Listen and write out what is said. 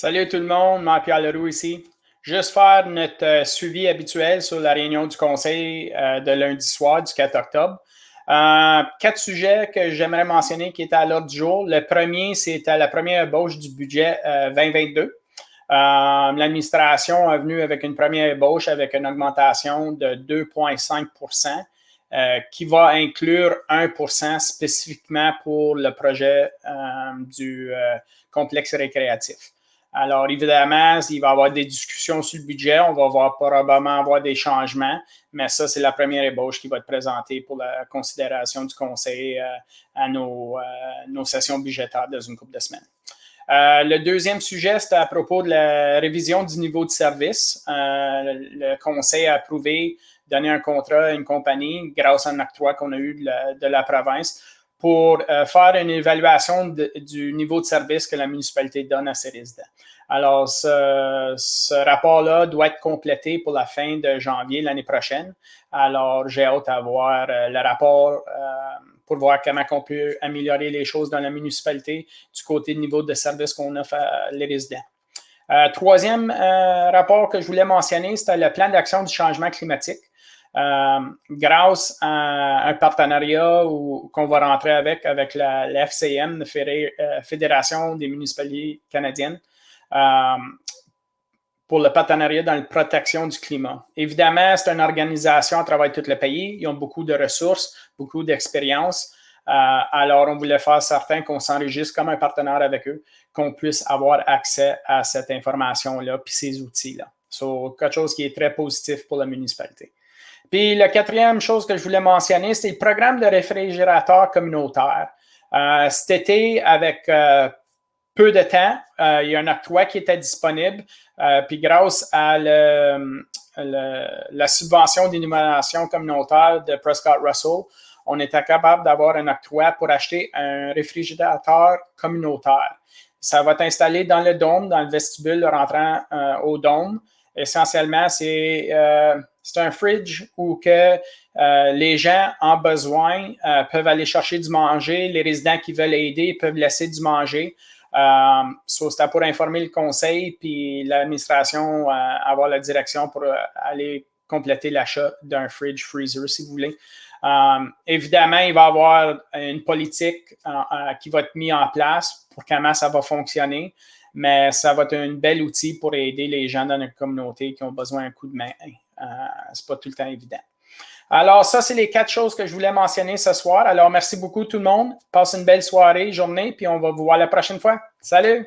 Salut tout le monde, Marc-Pierre Leroux ici. Juste faire notre suivi habituel sur la réunion du conseil de lundi soir du 4 octobre. 4 sujets que j'aimerais mentionner qui étaient à l'ordre du jour. Le premier, c'était la première ébauche du budget 2022. L'administration est venue avec une première ébauche avec une augmentation de 2,5 qui va inclure 1 spécifiquement pour le projet du complexe récréatif. Alors, évidemment, il va y avoir des discussions sur le budget. On va probablement avoir des changements, mais ça, c'est la première ébauche qui va être présentée pour la considération du conseil à nos sessions budgétaires dans une couple de semaines. Le deuxième sujet, c'était à propos de la révision du niveau de service. Le conseil a approuvé donner un contrat à une compagnie grâce à un octroi qu'on a eu de la province pour faire une évaluation du niveau de service que la municipalité donne à ses résidents. Alors, ce rapport-là doit être complété pour la fin de janvier l'année prochaine. Alors, j'ai hâte à voir le rapport pour voir comment on peut améliorer les choses dans la municipalité du côté du niveau de service qu'on offre à les résidents. Troisième rapport que je voulais mentionner, c'était le plan d'action du changement climatique. Grâce à un partenariat qu'on va rentrer avec la FCM, la Fédération des municipalités canadiennes, pour le partenariat dans la protection du climat. Évidemment, c'est une organisation à travers tout le pays. Ils ont beaucoup de ressources, beaucoup d'expérience. Alors, on voulait faire certain qu'on s'enregistre comme un partenaire avec eux, qu'on puisse avoir accès à cette information-là puis ces outils-là. C'est quelque chose qui est très positif pour la municipalité. Puis la quatrième chose que je voulais mentionner, c'est le programme de réfrigérateur communautaire. Cet été, avec peu de temps, il y a un octroi qui était disponible. Puis grâce à la subvention d'innovation communautaire de Prescott Russell, on était capable d'avoir un octroi pour acheter un réfrigérateur communautaire. Ça va être installé dans le dôme, dans le vestibule rentrant au dôme. Essentiellement, c'est un fridge où que les gens en besoin peuvent aller chercher du manger. Les résidents qui veulent aider peuvent laisser du manger. C'était pour informer le conseil puis l'administration, avoir la direction pour aller compléter l'achat d'un fridge freezer, si vous voulez. Évidemment, il va y avoir une politique qui va être mise en place pour comment ça va fonctionner, mais ça va être un bel outil pour aider les gens dans notre communauté qui ont besoin d'un coup de main. C'est pas tout le temps évident. Alors, ça, c'est les 4 choses que je voulais mentionner ce soir. Alors, merci beaucoup tout le monde. Passe une belle soirée, journée, puis on va vous voir la prochaine fois. Salut!